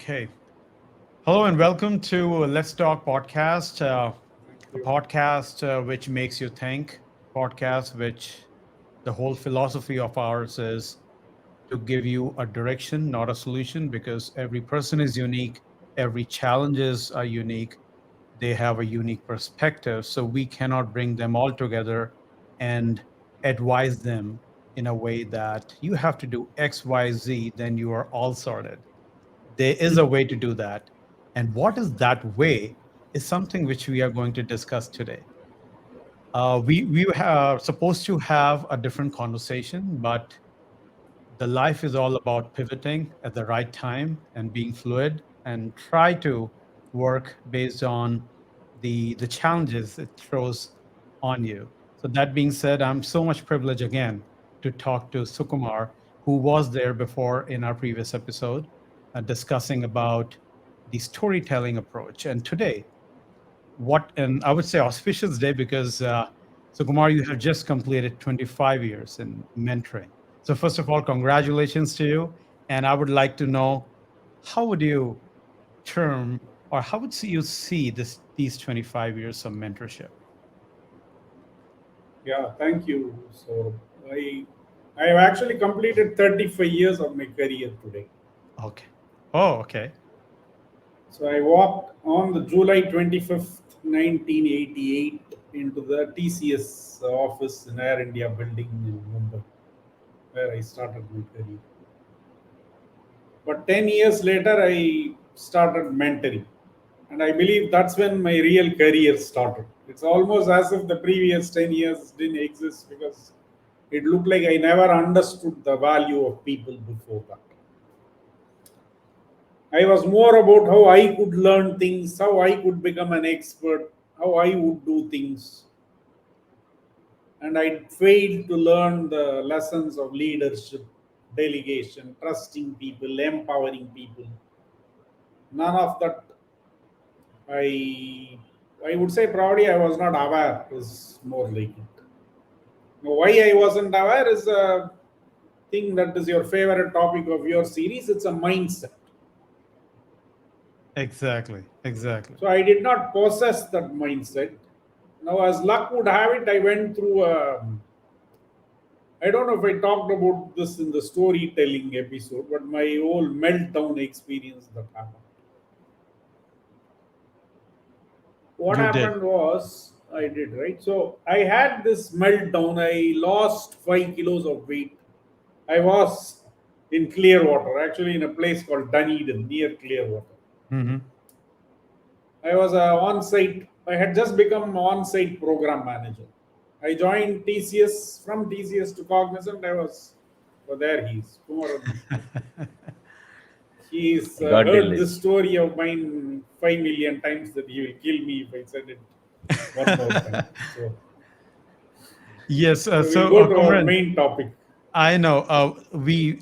Okay. Hello and welcome to LetsTok Podcast, Thank a you. podcast which makes you think, podcast which the whole philosophy of ours is to give you a direction, not a solution, because every person is unique, every challenges are unique, they have a unique perspective, so we cannot bring them all together and advise them in a way that you have to do X, Y, Z, then you are all sorted. There is a way to do that. And what is that way is something which we are going to discuss today. We are supposed to have a different conversation, but the life is all about pivoting at the right time and being fluid and try to work based on the challenges it throws on you. So that being said, I'm so much privileged again to talk to Sukumar, who was there before in our previous episode, discussing about the storytelling approach. And today, what and I would say auspicious day because so Kumar, you have just completed 25 years in mentoring. So first of all, congratulations to you. And I would like to know how would you term or how would you see these 25 years of mentorship? Yeah, thank you. So I have actually completed 35 years of my career today. Okay. Oh, okay. So I walked on the July 25th, 1988 into the TCS office in Air India building in Mumbai, where I started my career. But 10 years later, I started mentoring. And I believe that's when my real career started. It's almost as if the previous 10 years didn't exist because it looked like I never understood the value of people before that. I was more about how I could learn things, how I could become an expert, how I would do things. And I failed to learn the lessons of leadership, delegation, trusting people, empowering people. None of that I I would say probably I was not aware is more like it. Now, why I wasn't aware is a thing that is your favorite topic of your series. It's a mindset. Exactly. Exactly. So I did not possess that mindset. Now, as luck would have it, I went through a. I don't know if I talked about this in the storytelling episode, but my whole meltdown experience that happened. What You did. happened was I did right. So I had this meltdown. I lost 5 kilos of weight. I was in Clearwater, actually in a place called Dunedin near Clearwater. Hmm. I was on-site. I had just become on-site program manager. I joined TCS from TCS to Cognizant. I was, well, there he is, Kumaran. He's I got the heard this list. story of mine 5 million times that he will kill me if I said it one more time. So, Yes. so we'll So, go to our Kumran, main topic. I know. We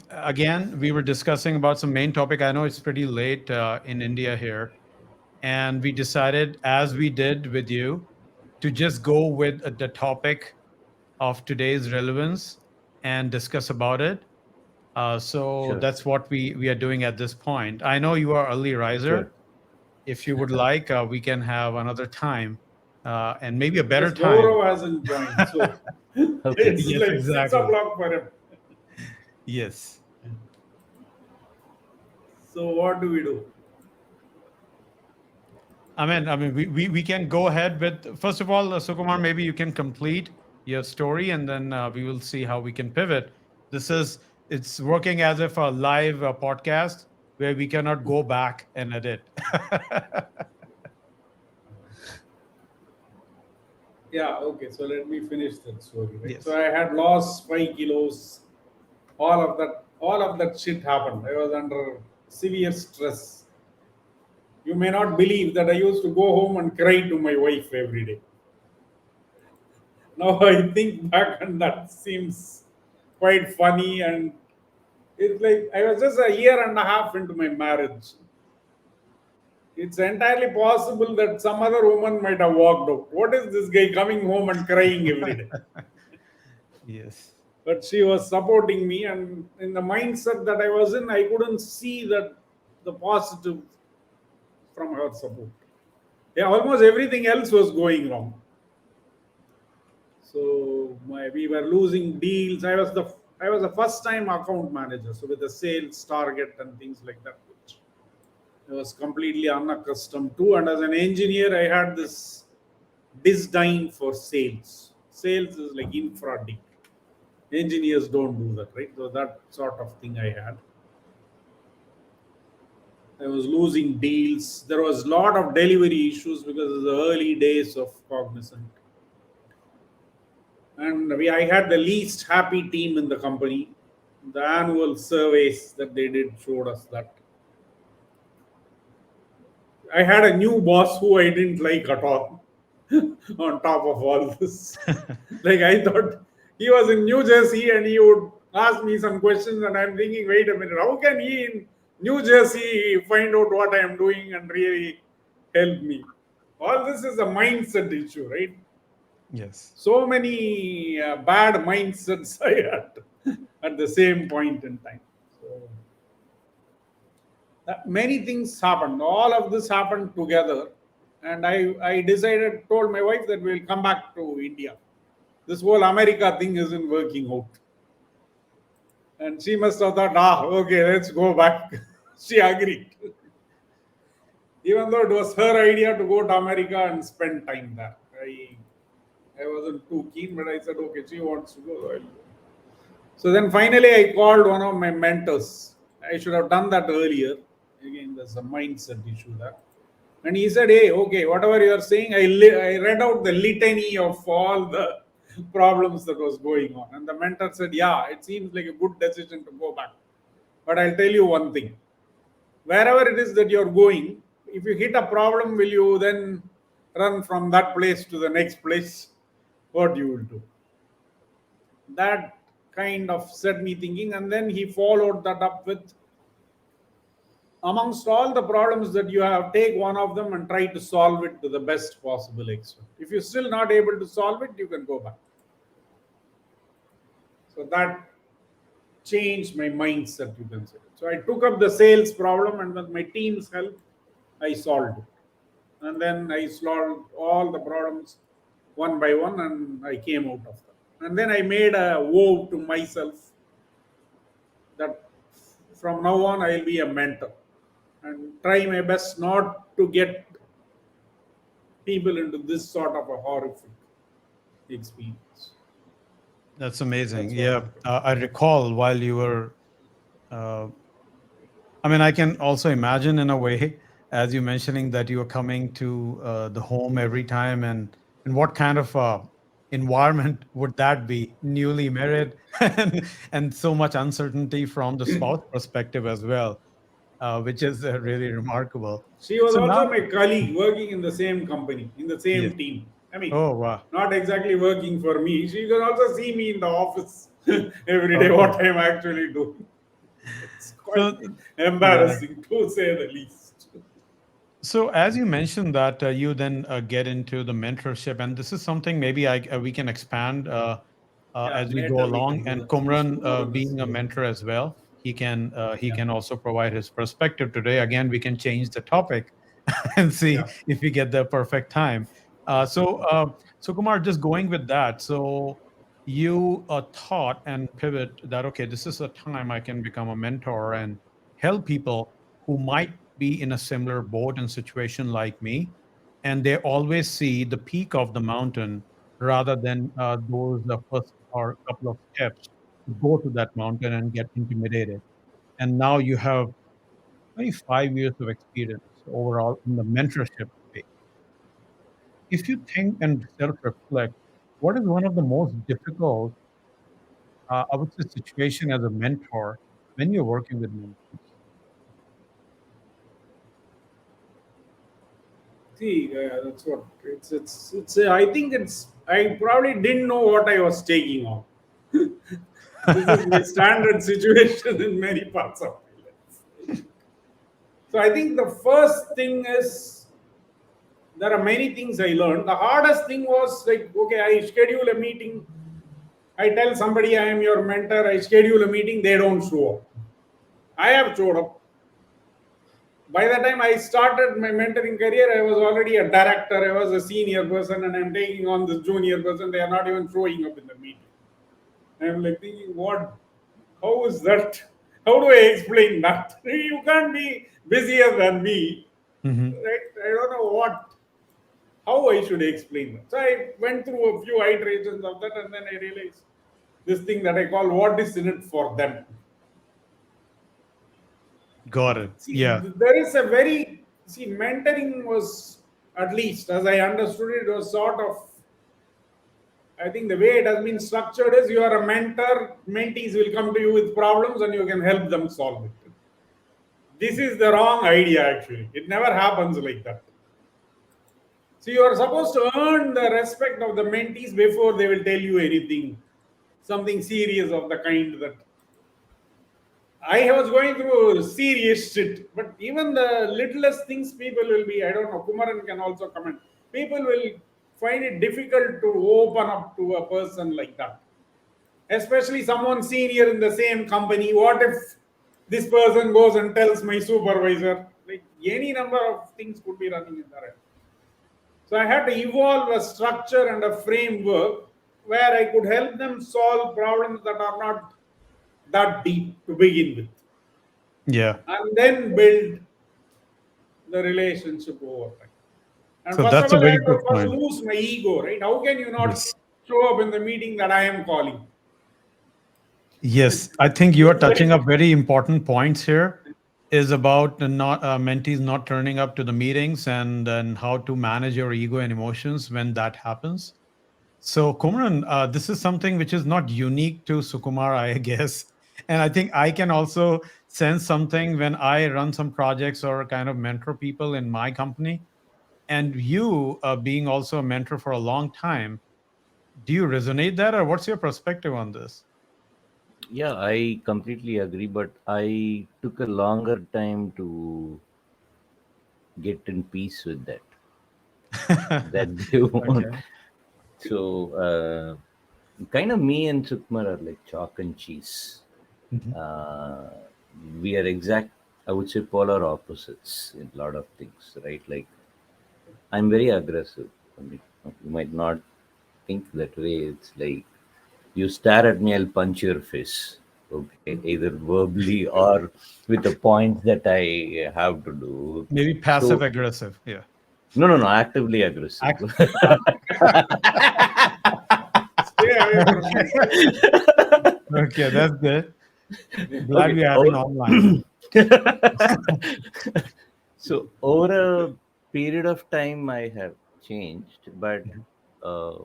were discussing about some main topic. I know it's pretty late in India here, and we decided, as we did with you, to just go with the topic of today's relevance and discuss about it. So Sure, that's what we are doing at this point. I know you are early riser. sure. If you would like, we can have another time and maybe a better Because time. Gaurav hasn't joined. So Okay. it's Yes, like six exactly. o'clock for him. Yes. So what do we do? We can go ahead with, first of all, Sukumar, maybe you can complete your story and then we will see how we can pivot. This is, it's working as if a live podcast where we cannot go back and edit. Yeah, okay. So let me finish that story. Right. So Yes. I had lost 5 kilos. All of that shit happened. I was under severe stress. You may not believe that I used to go home and cry to my wife every day. Now I think back and that seems quite funny, and it's like I was just a year and a half into my marriage. It's entirely possible that some other woman might have walked out. What is this guy coming home and crying every day? Yes. But she was supporting me, and in the mindset that I was in, I couldn't see that the positive from her support. Yeah, almost everything else was going wrong. So we were losing deals. I was the first time account manager, so with the sales target and things like that, which I was completely unaccustomed to. And as an engineer, I had this disdain for sales. Sales is like infra dig. Engineers don't do that, right? So that sort of thing I had. I was losing deals. There was a lot of delivery issues because of the early days of Cognizant. And I had the least happy team in the company. The annual surveys that they did showed us that. I had a new boss who I didn't like at all. On top of all this, like I thought he was in New Jersey and he would ask me some questions, and I'm thinking, wait a minute, how can he in New Jersey find out what I am doing and really help me? All this is a mindset issue, right? Yes. So many bad mindsets I had at the same point in time. So many things happened. All of this happened together, and I decided, told my wife that we'll come back to India. This whole America thing isn't working out, and she must have thought, okay, let's go back. She agreed, even though it was her idea to go to America and spend time there. I wasn't too keen, but I said, okay, she wants to go, so I'll go. So then finally I called one of my mentors. I should have done that earlier. Again, there's a mindset issue there. And he said, hey, okay, whatever you are saying, I read out the litany of all the problems that was going on. And the mentor said, yeah, it seems like a good decision to go back. But I'll tell you one thing. Wherever it is that you're going, if you hit a problem, will you then run from that place to the next place? What you will do? That kind of set me thinking. And then he followed that up with, amongst all the problems that you have, take one of them and try to solve it to the best possible extent. If you're still not able to solve it, you can go back. So that changed my mindset, you can say. So I took up the sales problem, and with my team's help, I solved it. And then I solved all the problems one by one, and I came out of them. And then I made a vow to myself that from now on I'll be a mentor and try my best not to get people into this sort of a horrific experience. That's amazing. That's Yeah. I recall while you were, uh, I mean, I can also imagine in a way, as you mentioning that you are coming to the home every time, and what kind of environment would that be? Newly married, and so much uncertainty from the spouse perspective as well, which is really remarkable. She was So also now, my colleague working in the same company, in the yes. same team. I mean, Oh, wow. not exactly working for me. She can also see me in the office every day, Okay. what I'm actually doing. It's quite So, yeah. embarrassing to say the least. So as you mentioned that you then get into the mentorship, and this is something maybe we can expand Yeah, as we go later we along. can do And that since Kumran, tomorrow is being a here. mentor as well, he Yeah, can also provide his perspective today. Again, we can change the topic and see yeah. if we get the perfect time. So Kumar, just going with that. So you thought and pivot that okay, this is a time I can become a mentor and help people who might be in a similar boat and situation like me, and they always see the peak of the mountain rather than those the first or couple of steps to go to that mountain and get intimidated. And now you have 25 years of experience overall in the mentorship space. If you think and self-reflect, what is one of the most difficult, I would say, situation as a mentor when you're working with mentees? See, that's what it's. I think it's. I probably didn't know what I was taking on. This is my standard situation in many parts of my life. So I think the first thing is there are many things I learned. The hardest thing was like, okay, I schedule a meeting. I tell somebody I am your mentor. I schedule a meeting. They don't show up. I have showed up. By the time I started my mentoring career, I was already a director, I was a senior person, and I'm taking on this junior person. They are not even showing up in the meeting. I'm like thinking, what? How is that? How do I explain that? You can't be busier than me, Hmm. right? I don't know how I should explain that. So I went through a few iterations of that, and then I realized this thing that I call what is in it for them. Got it. See, Yeah. there is a very mentoring was, at least as I understood it, was sort of, I think the way it has been structured is you are a mentor, mentees will come to you with problems and you can help them solve it. This is the wrong idea actually. It never happens like that. So you are supposed to earn the respect of the mentees before they will tell you anything, something serious of the kind that I was going through serious shit. But even the littlest things, people will be, I don't know, Kumaran can also comment. People will find it difficult to open up to a person like that, especially someone senior in the same company. What if this person goes and tells my supervisor? Like any number of things could be running in there. So I had to evolve a structure and a framework where I could help them solve problems that are not that deep to begin with, Yeah. and then build the relationship over time. And So first of that's a all, I very have to good first point. lose my ego, right? How can you not Yes. show up in the meeting that I am calling? Yes, I think you are It's touching like, up very important points here. Is about the not mentees not turning up to the meetings and how to manage your ego and emotions when that happens. So, Kumaran, this is something which is not unique to Sukumar, I guess. And I think I can also sense something when I run some projects or kind of mentor people in my company. And you, being also a mentor for a long time, do you resonate that, or what's your perspective on this? Yeah, I completely agree, but I took a longer time to get in peace with that they want. Okay. So, kind of me and Sukmar are like chalk and cheese. Mhm. Uh, we are exact, I would say, polar opposites in a lot of things, right? Like, I'm very aggressive. I mean, you might not think that way. It's like you stare at me, I'll punch your face. Okay, either verbally or with the points that I have to do. Maybe passive So, aggressive. Yeah. no, no, no, actively aggressive. Act- stay away from me. okay, that's good. Glad Okay. we have an online. So over a period of time, I have changed, but uh,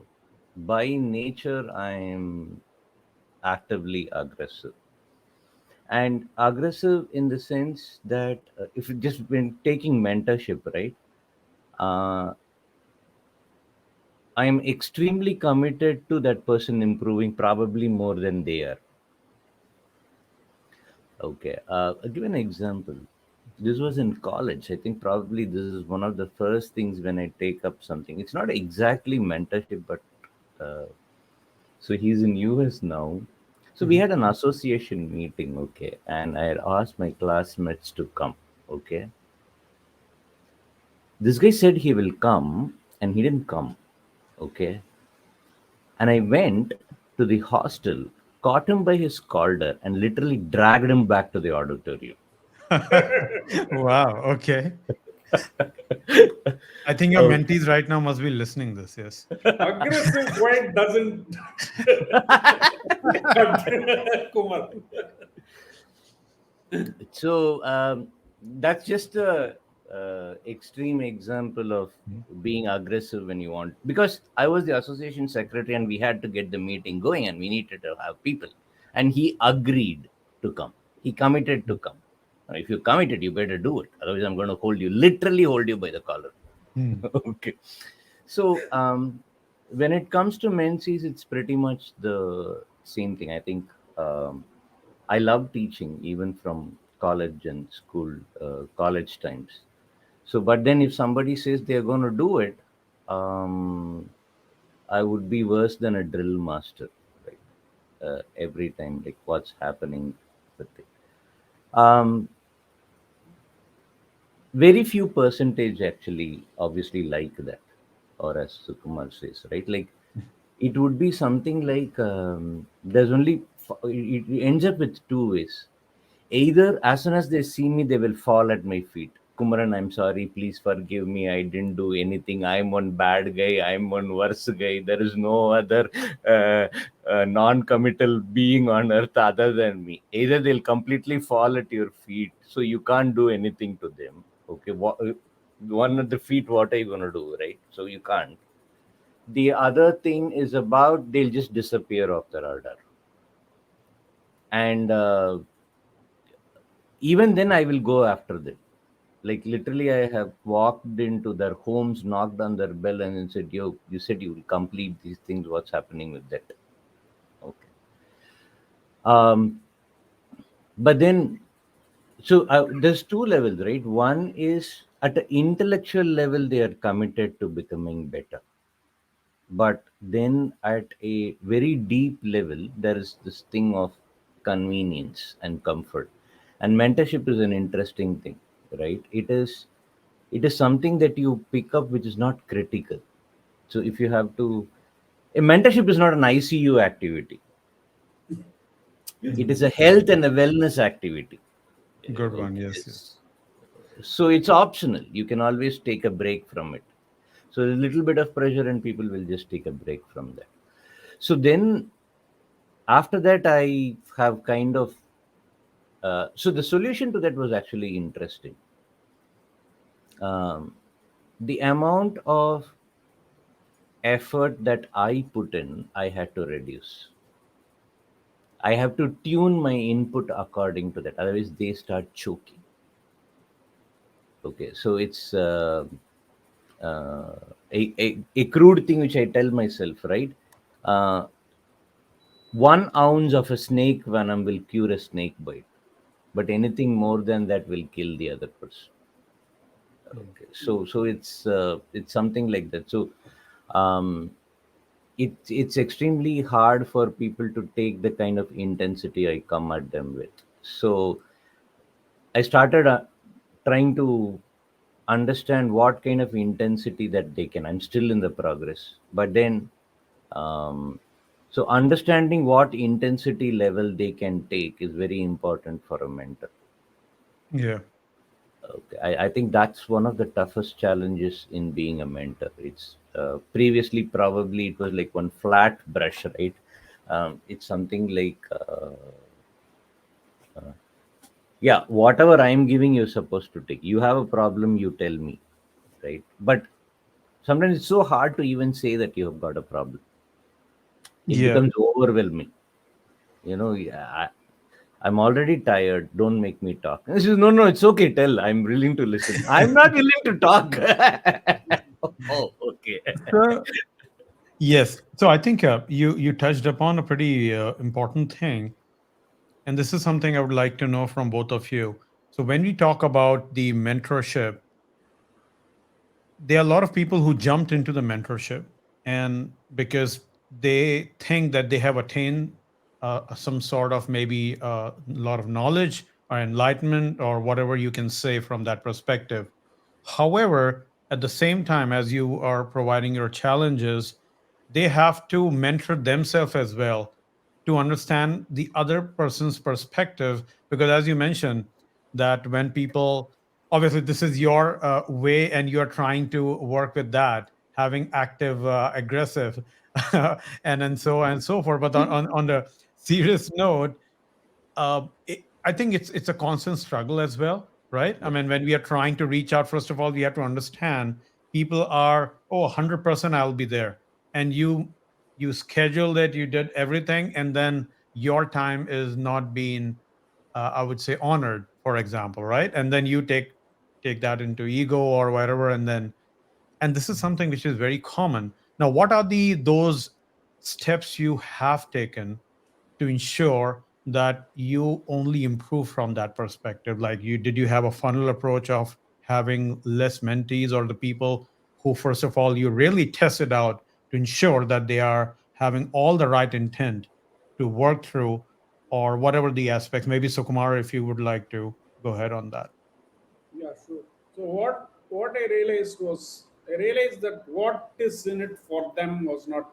by nature, I am actively aggressive, and aggressive in the sense that if you just been taking mentorship, right? Uh, I am extremely committed to that person improving, probably more than they are. Okay. I'll give an example. This was in college. I think probably this is one of the first things when I take up something. It's not exactly mentorship, but uh, so he's in US now. So we Mhm. had an association meeting, okay, and I had asked my classmates to come, okay. This guy said he will come, and he didn't come, okay. And I went to the hostel, caught him by his collar, and literally dragged him back to the auditorium. Wow. Okay. I think your Oh, mentees right now must be listening this. Yes. Aggressive quite doesn't cut Kumar. so that's just a extreme example of Mhm. being aggressive when you want, because I was the association secretary and we had to get the meeting going and we needed to have people, and he agreed to come. He committed to come. Now, if you committed, you better do it, otherwise I'm going to hold you, literally hold you by the collar. Hmm. Okay. So when it comes to menses, it's pretty much the same thing. I think I love teaching even from college and school, college times. So, but then if somebody says they're going to do it, um, I would be worse than a drill master, right? Every time, like what's happening with it. Um, very few percentage actually obviously like that, or as Sukumar says, right? Like it would be something like there's only it ends up with two ways. Either as soon as they see me, they will fall at my feet. Kumaran, I'm sorry, please forgive me. I didn't do anything. I'm one bad guy. I'm one worse guy. There is no other uh, non-committal being on earth other than me. Either they'll completely fall at your feet, so you can't do anything to them. Okay, one at the feet, what are you gonna do, right? So you can't. The other thing is about they'll just disappear off the radar, and even then I will go after them. Like literally, I have walked into their homes, knocked on their bell, and then said, "Yo, you said you will complete these things. What's happening with that?" Okay. Um, but then, so there's two levels, right? One is at the intellectual level, they are committed to becoming better. But then at a very deep level, there is this thing of convenience and comfort. And mentorship is an interesting thing, right? It is something that you pick up which is not critical. So if you have to, a mentorship is not an ICU activity. It is a health and a wellness activity. Good one. Okay. Yes, yes. So it's optional. You can always take a break from it. So a little bit of pressure and people will just take a break from that. So then after that, I have kind of, so the solution to that was actually interesting. Um, the amount of effort that I put in, I had to reduce. I have to tune my input according to that. Otherwise, they start choking. Okay, so it's uh, a crude thing which I tell myself, right? Uh, 1 ounce of a snake venom will cure a snake bite, but anything more than that will kill the other person. Mm. Okay, so it's something like that. So um, it's extremely hard for people to take the kind of intensity I come at them with. So I started trying to understand what kind of intensity that they can. I'm still in the progress, but then um, so understanding what intensity level they can take is very important for a mentor. Yeah. Okay, I think that's one of the toughest challenges in being a mentor. It's previously probably it was like one flat brush, right? It's something like yeah, whatever I'm giving you're supposed to take. You have a problem, you tell me, right? But sometimes it's so hard to even say that you have got a problem. It Yeah. becomes overwhelming. Yeah, I'm already tired. Don't make me talk. And she says, no, no, it's okay. Tell. I'm willing to listen. I'm not willing to talk. Oh, okay. So, yes. So I think you touched upon a pretty important thing, and this is something I would like to know from both of you. So when we talk about the mentorship, there are a lot of people who jumped into the mentorship, and because they think that they have attained some sort of maybe a lot of knowledge or enlightenment or whatever you can say from that perspective. However, at the same time as you are providing your challenges, they have to mentor themselves as well to understand the other person's perspective, because as you mentioned, that when people, obviously this is your way and you're trying to work with that, having active aggressive and then so on and so forth, but on the serious note, I think it's a constant struggle as well, right? I Yeah. mean, when we are trying to reach out, first of all, we have to understand people are, oh, 100% I'll be there, and you scheduled it, you did everything, and then your time is not being, I would say, honored, for example, right? And then you take that into ego or whatever, and this is something which is very common. Now, what are the those steps you have taken to ensure that you only improve from that perspective? Like, you have a funnel approach of having less mentees, or the people who, first of all, you really test it out to ensure that they are having all the right intent to work through, or whatever the aspects? Maybe Sukumar, if you would like to go ahead on that. Yeah, sure. So what I realized that what is in it for them was not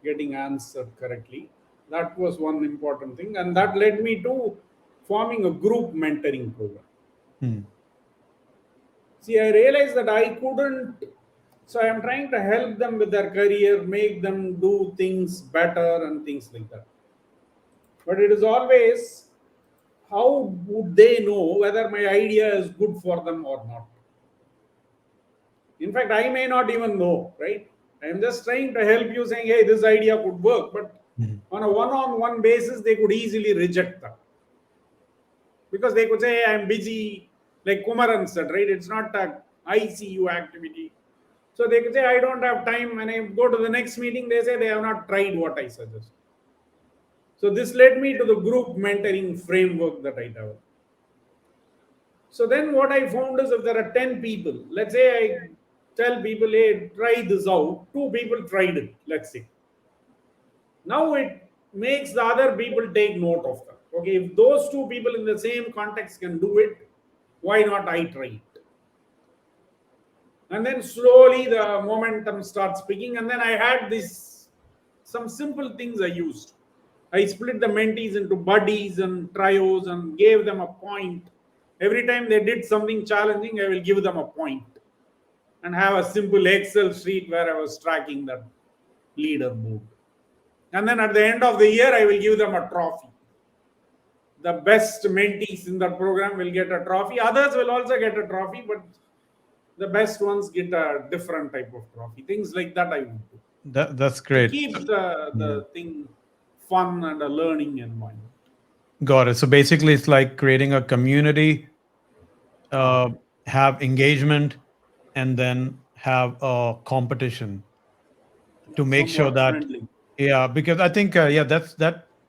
getting answered correctly. That was one important thing, and that led me to forming a group mentoring program. Hmm. See, I realized that I couldn't. So I am trying to help them with their career, make them do things better and things like that. But it is always, how would they know whether my idea is good for them or not? In fact, I may not even know, right? I am just trying to help you, saying, hey, this idea could work. But Hmm. on a one on one basis, they could easily reject that. Because they could say, hey, I'm busy, like Kumaran said, right? It's not a ICU activity. So they could say, I don't have time. When I go to the next meeting, they say they have not tried what I suggest. So this led me to the group mentoring framework that I developed. So then what I found is if there are 10 people, let's say I tell people, hey, try this out. Two people tried it, let's say. Now it makes the other people take note of that. Okay, if those two people in the same context can do it, why not I try it? And then slowly the momentum starts picking. And then I had this some simple things I used. I split the mentees into buddies and trios and gave them a point. Every time they did something challenging, I will give them a point and have a simple Excel sheet where I was tracking that leaderboard. And then at the end of the year, I will give them a trophy. The best mentees in that program will get a trophy. Others will also get a trophy, but the best ones get a different type of trophy. Things like that I would do That's to great. keep Yeah. the thing fun and a learning environment. Got it. So basically, it's like creating a community, Ah, uh, have engagement, and then have a competition yeah, to make sure somewhat that, friendly. yeah, because I think, yeah, that's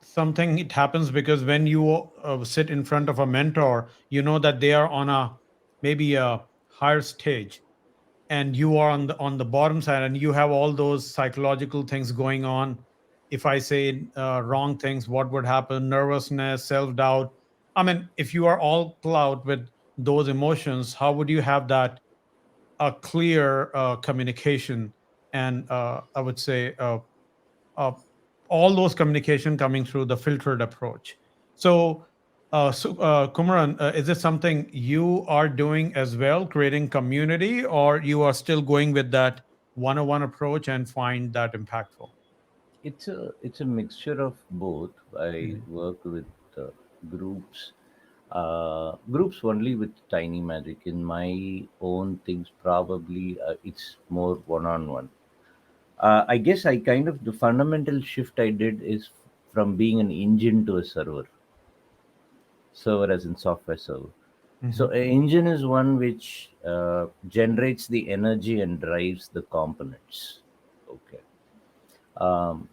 something. It happens because when you sit in front of a mentor, you know that they are on a maybe a higher stage, and you are on the bottom side, and you have all those psychological things going on. If I say wrong things, what would happen? Nervousness, self-doubt. I mean, if you are all cloud with those emotions, how would you have that a clear communication, and I would say uh, all those communication coming through the filtered approach. So Kumaran, is this something you are doing as well, creating community, or you are still going with that one-on-one approach and find that impactful? It's a mixture of both. I Mhm. work with uh, groups, groups only with tiny magic. In my own things, probably it's more one-on-one. I guess I kind of the fundamental shift I did is from being an engine to a server. Server as in software server. So Mhm. an engine is one which generates the energy and drives the components. Okay. Um,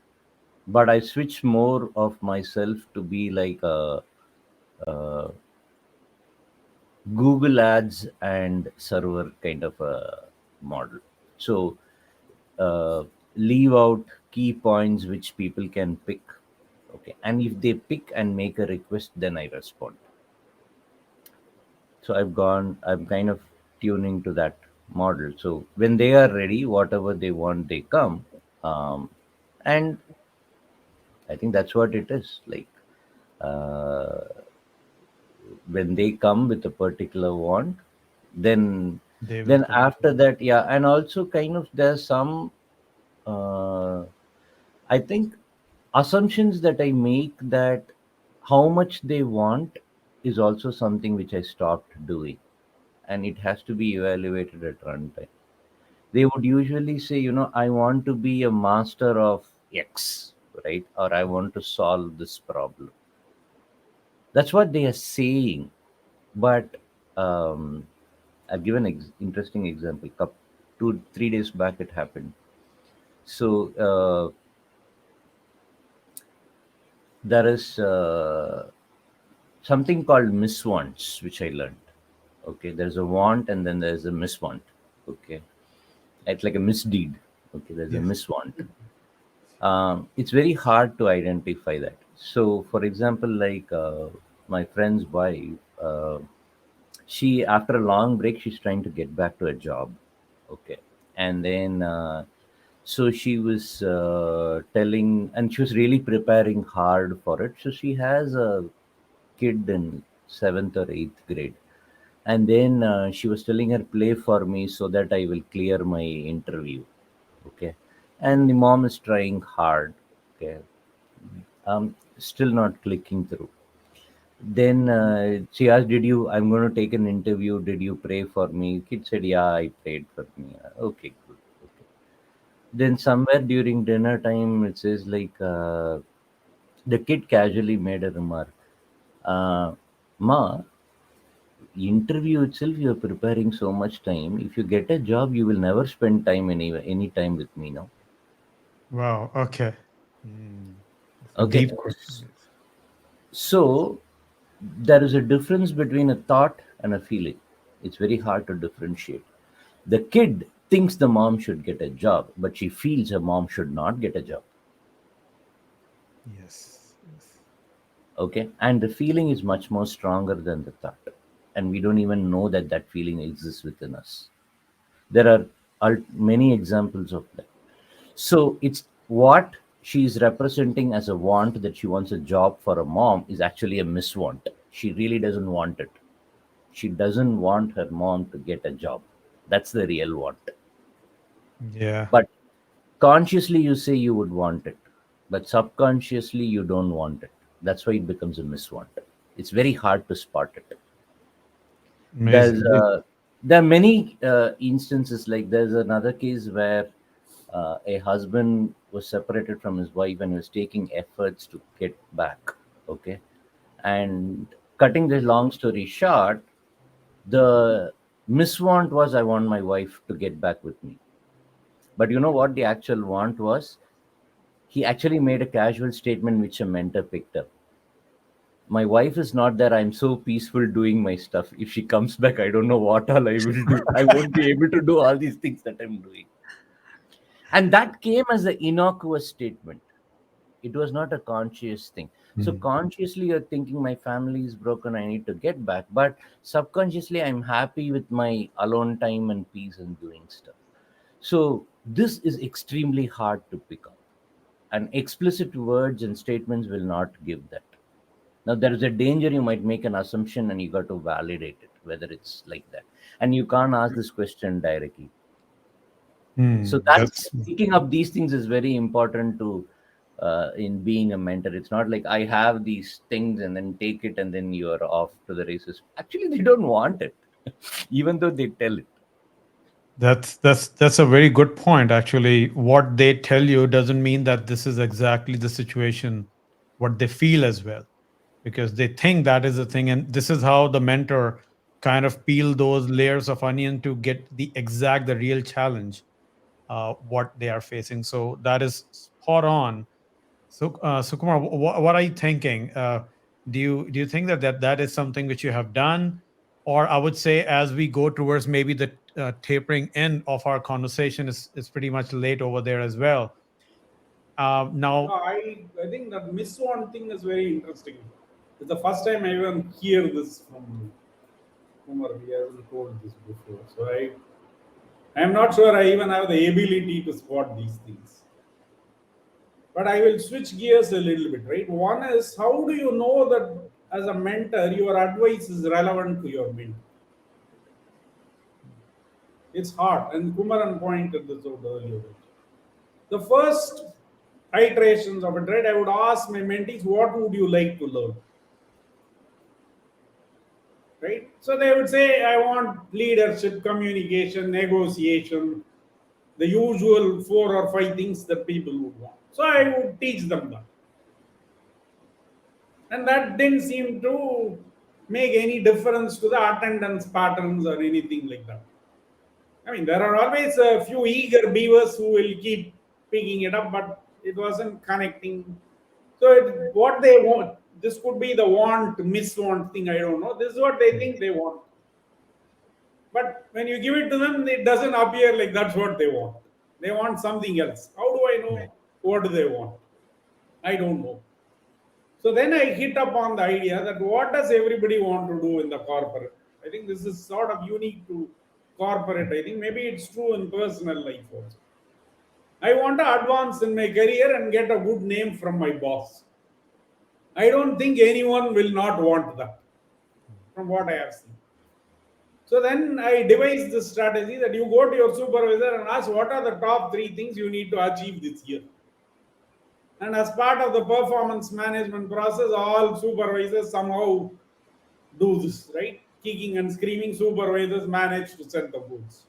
but I switch more of myself to be like a Google Ads and server kind of a model. So uh, leave out key points which people can pick. Okay, and if they pick and make a request, then I respond. So I'm kind of tuning to that model. So when they are ready, whatever they want, they come. Um, and I think that's what it is. Like uh, when they come with a particular want, then They will then come after through. that, yeah, and also kind of there's some uh, I think assumptions that I make that how much they want is also something which I stopped doing, and it has to be evaluated at runtime. They would usually say, I want to be a master of X, right? Or I want to solve this problem. That's what they are saying. But I'll give an interesting example. 2 3 days back, it happened. So there is something called miswants, which I learned. Okay, there's a want and then there's a miswant. Okay, it's like a misdeed. Okay, there's a Yes. miswant. It's very hard to identify that. So, for example, like my friend's wife, She, after a long break, she's trying to get back to a job. Okay. And then so she was telling, and she was really preparing hard for it. So she has a kid in 7th or 8th grade. And then she was telling her, play for me so that I will clear my interview. Okay. And the mom is trying hard. Okay. Still not clicking through. Then she asked, did you, I'm going to take an interview. Did you pray for me? Kid said, yeah, I prayed for me. Okay, good. Okay. Then somewhere during dinner time, it says like, the kid casually made a remark. Ma, interview itself, you're preparing so much time. If you get a job, you will never spend time any time with me now. Wow. Okay. It's a Okay. deep question. Yes. So there is a difference between a thought and a feeling. It's very hard to differentiate. The kid thinks the mom should get a job, but she feels her mom should not get a job. Yes. Yes. Okay. And the feeling is much more stronger than the thought. And we don't even know that that feeling exists within us. There are many examples of that. So it's what she's representing as a want, that she wants a job for a mom, is actually a miswant. She really doesn't want it. She doesn't want her mom to get a job. That's the real want. Yeah. But consciously you say you would want it, but subconsciously you don't want it. That's why it becomes a miswant. It's very hard to spot it. There's Amazing. there are many instances. Like there's another case where a husband was separated from his wife and was taking efforts to get back. Okay. And cutting the long story short, the miswant was, I want my wife to get back with me. But you know what the actual want was? He actually made a casual statement which a mentor picked up. My wife is not there. I'm so peaceful doing my stuff. If she comes back, I don't know what all I will do. I won't be able to do all these things that I'm doing. And that came as an innocuous statement. It was not a conscious thing. So Mm. consciously you're thinking my family is broken, I need to get back. But subconsciously I'm happy with my alone time and peace and doing stuff. So this is extremely hard to pick up. And explicit words and statements will not give that. Now there is a danger, you might make an assumption and you got to validate it, whether it's like that. And you can't ask this question directly. So that's That's picking up these things is very important to in being a mentor. It's not like I have these things and then take it and then you are off to the races. Actually, they don't want it, even though they tell it. that's a very good point. Actually, what they tell you doesn't mean that this is exactly the situation, what they feel as well, because they think that is the thing, and this is how the mentor kind of peel those layers of onion to get the real challenge, what they are facing. So that is spot on. So, Sukumar, what are you thinking? Do you think that is something which you have done, or I would say, as we go towards maybe the tapering end of our conversation, is pretty much late over there as well. No, Now, I think that miss one thing is very interesting. It's the first time I even hear this from Kumar. He hasn't told this before. So I'm not sure I even have the ability to spot these things. But I will switch gears a little bit, right? One is, how do you know that as a mentor your advice is relevant to your mentee? It's hard, and Kumaran pointed this out earlier. The first iterations of it, right? I would ask my mentees, what would you like to learn? Right? So they would say, I want leadership, communication, negotiation, the usual 4 or 5 things that people would want. So I would teach them that. And that didn't seem to make any difference to the attendance patterns or anything like that. I mean, there are always a few eager beavers who will keep picking it up, but it wasn't connecting. So, what they want, this could be the want, miss want thing, I don't know. This is what they think they want. But when you give it to them, it doesn't appear like that's what they want. They want something else. How do I know what do they want? I don't know. So then I hit upon the idea that what does everybody want to do in the corporate? I think this is sort of unique to corporate. I think maybe it's true in personal life also. I want to advance in my career and get a good name from my boss. I don't think anyone will not want that, from what I have seen. So then I devised this strategy that you go to your supervisor and ask what are the top three things you need to achieve this year. And as part of the performance management process, all supervisors somehow do this, right? Kicking and screaming, supervisors manage to set the goals.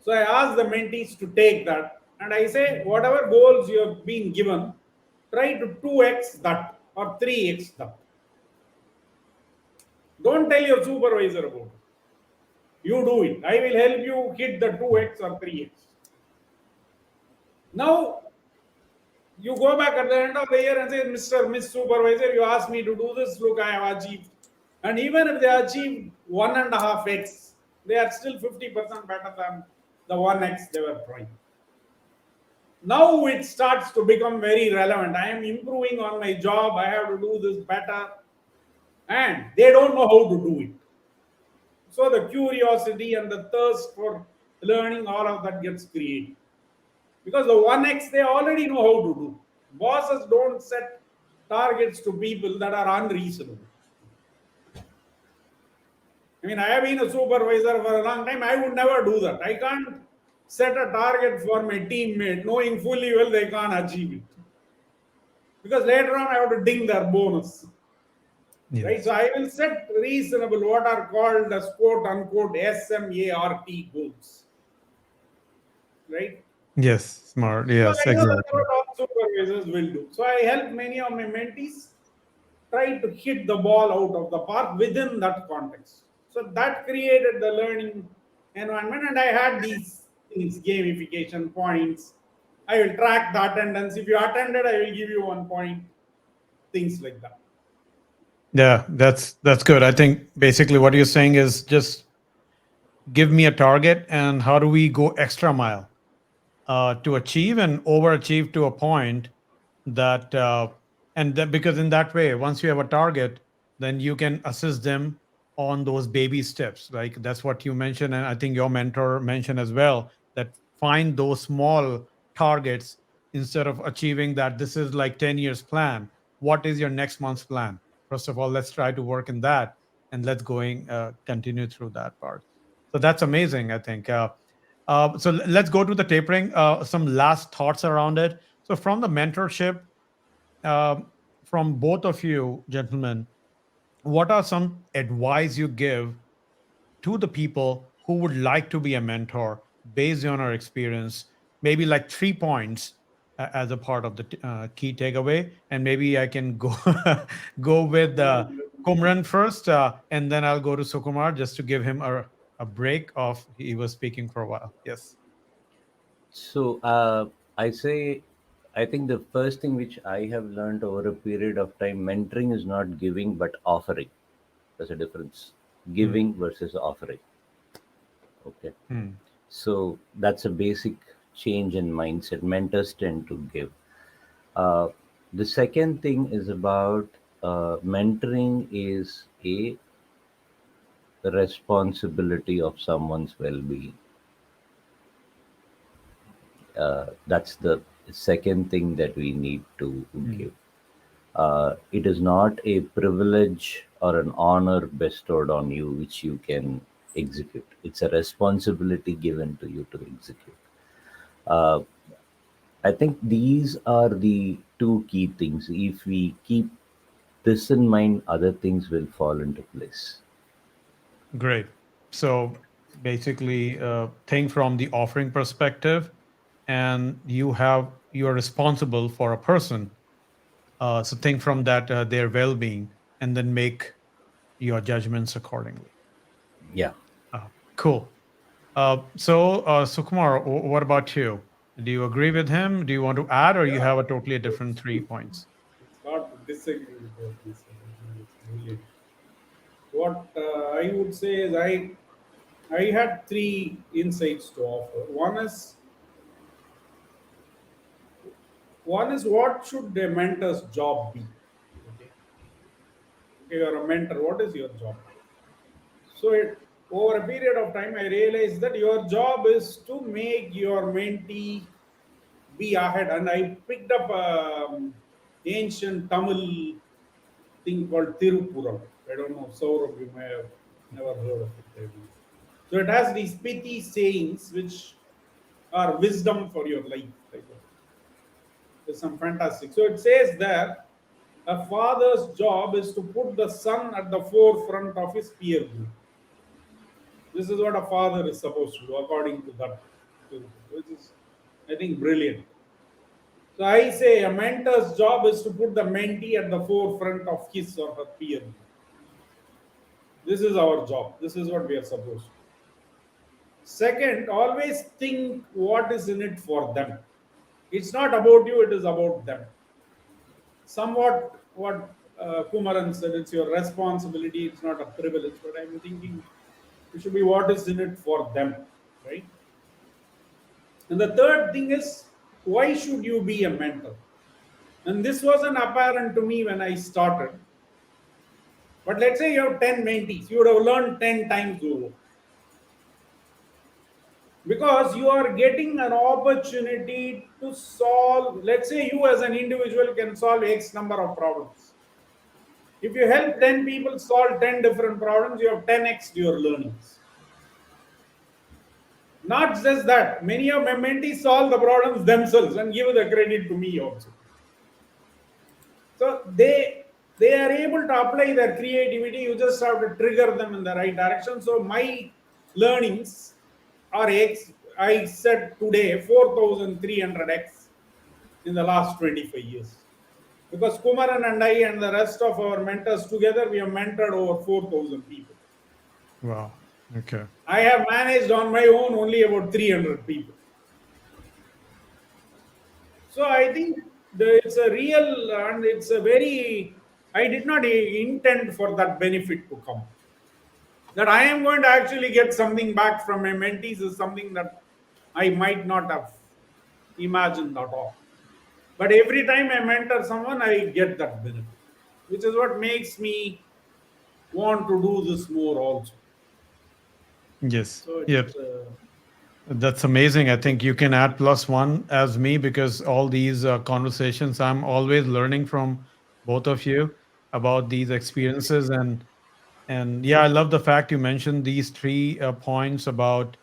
So I ask the mentees to take that and I say, whatever goals you have been given, try to 2x that or 3x that. Don't tell your supervisor about it. You do it. I will help you hit the 2x or 3x. Now, you go back at the end of the year and say, Mr. Miss Supervisor, you asked me to do this. Look, I have achieved. And even if they achieve 1.5x, they are still 50% better than the 1x they were trying. Now it starts to become very relevant. I am improving on my job. I have to do this better. And they don't know how to do it. So the curiosity and the thirst for learning, all of that gets created. Because the 1x they already know how to do. Bosses don't set targets to people that are unreasonable. I mean, I have been a supervisor for a long time. I would never do that. I can't set a target for my teammate knowing fully well they can't achieve it. Because later on I have to ding their bonus. Yes. Right? So I will set reasonable, what are called as quote unquote SMART goals. Right? Yes, smart. Because Yes, I know that's exactly. what all supervisors will do. So I help many of my mentees try to hit the ball out of the park within that context. So that created the learning environment, and I had these things, gamification points. I will track the attendance. If you attended, I will give you 1 point. Things like that. Yeah, that's good. I think basically what you're saying is just give me a target and how do we go extra mile to achieve and overachieve to a point that and that because in that way once you have a target then you can assist them on those baby steps, like that's what you mentioned and I think your mentor mentioned as well, that find those small targets instead of achieving that this is like 10 years plan. What is your next month's plan? First of all, let's try to work in that and let's going continue through that part. So that's amazing, I think. So let's go to the tapering. Some last thoughts around it. So from the mentorship, um, from both of you gentlemen, what are some advice you give to the people who would like to be a mentor based on our experience? Maybe like 3 points as a part of the key takeaway, and maybe I can go go with Kumran first, and then I'll go to Sukumar just to give him a break of he was speaking for a while. Yes. So I say, I think the first thing which I have learned over a period of time, mentoring is not giving but offering. There's a difference. Hmm. Giving versus offering. Okay. Hmm. So that's a basic change in mindset. Mentors tend to give. Uh, the second thing is about mentoring is a responsibility of someone's well-being. That's the second thing that we need to Hmm. give. It is not a privilege or an honor bestowed on you which you can execute. It's a responsibility given to you to execute. Uh, I think these are the two key things. If we keep this in mind, other things will fall into place. Great. So basically, think from the offering perspective, and you are responsible for a person. So think from that their well-being, and then make your judgments accordingly. Yeah. Cool. So Sukumar, what about you? Do you agree with him? Do you want to add, or you Yeah, have a totally different it's, 3 points? it's hard to disagree with what he said. I think it's brilliant. What I would say is I had three insights to offer. One is what should a mentor's job be? Okay, okay, you're a mentor. What is your job? So over a period of time, I realized that your job is to make your mentee be ahead. And I picked up ancient Tamil thing called Tirupuram. I don't know, Saurabh, you may have never heard of it. Maybe. So it has these pithy sayings which are wisdom for your life. Type of. There's some fantastic. So it says there, a father's job is to put the son at the forefront of his peer group. This is what a father is supposed to do, according to that, which is, I think, brilliant. So I say a mentor's job is to put the mentee at the forefront of his or her peer group. This is our job. This is what we are supposed to do. Second, always think what is in it for them. It's not about you, it is about them. Somewhat what Kumaran said, it's your responsibility, it's not a privilege, but I'm thinking it should be what is in it for them, right? And the third thing is, why should you be a mentor? And this wasn't apparent to me when I started. But let's say you have 10 mentees, you would have learned 10 times over. Because you are getting an opportunity to solve, let's say you as an individual can solve X number of problems. If you help 10 people solve 10 different problems, you have 10x your learnings. Not just that, many of my mentees solve the problems themselves and give the credit to me also. So they are able to apply their creativity, you just have to trigger them in the right direction. So my learnings are X, I said today 4,300x in the last 25 years. Because Kumaran and I and the rest of our mentors together, we have mentored over 4,000 people. Wow. Okay. I have managed on my own only about 300 people. So I think it's a real and it's a very, I did not intend for that benefit to come. That I am going to actually get something back from my mentees is something that I might not have imagined at all. But every time I mentor someone, I get that benefit, which is what makes me want to do this more also. Yes. So Yep. That's amazing. I think you can add plus one as me because all these conversations, I'm always learning from both of you about these experiences. And yeah, I love the fact you mentioned these three points about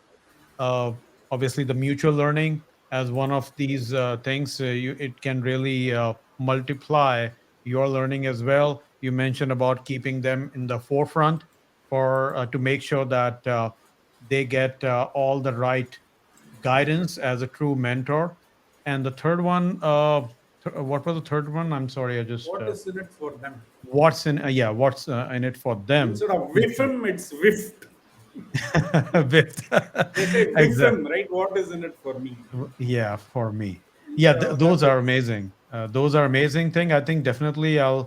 uh, obviously the mutual learning as one of these things. It can really multiply your learning as well. You mentioned about keeping them in the forefront for to make sure that they get all the right guidance as a true mentor. And the third one, what was the third one? I'm sorry, I just what is in it for them? what's in yeah, what's in it for them? Instead of whiff him, it's whiffed. With They say whiff exactly. him, right? What is in it for me? Yeah, for me. Yeah, So those that's are it. amazing. Those are amazing thing. I think definitely uh,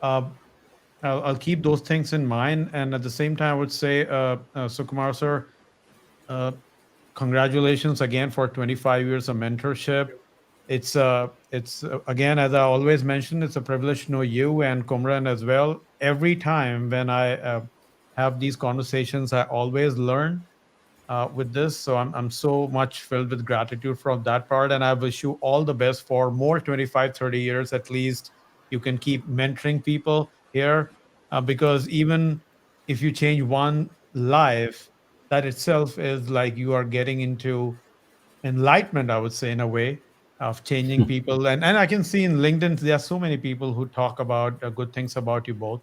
I'll keep those things in mind. And at the same time, I would say, Sukumar sir, uh, congratulations again for 25 years of mentorship. It's again, as I always mention, it's a privilege to know you and Kumran as well. Every time when I have these conversations, I always learn with this. So I'm so much filled with gratitude from that part. And I wish you all the best for more 25, 30 years at least. You can keep mentoring people here because even if you change one life, that itself is like you are getting into enlightenment, I would say, in a way of changing people. And I can see in LinkedIn, there are so many people who talk about good things about you both.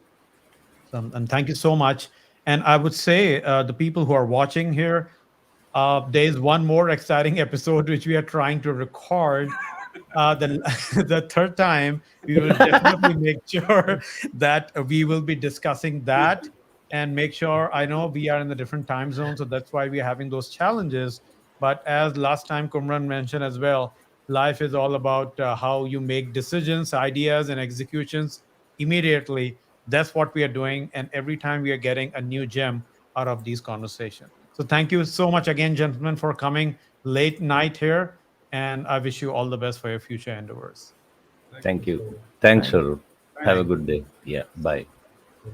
So, and thank you so much. And I would say the people who are watching here, there is one more exciting episode which we are trying to record. The the third time, we will definitely make sure that we will be discussing that and make sure. I know we are in the different time zones, so that's why we are having those challenges. But as last time Kumran mentioned as well, life is all about how you make decisions, ideas, and executions immediately. That's what we are doing, and every time we are getting a new gem out of these conversations. So thank you so much again, gentlemen, for coming late night here. And I wish you all the best for your future endeavors. Thank you Thank you. so Thanks, Thank you. Saurabh. Have a Thank good day. Yeah. Bye. you.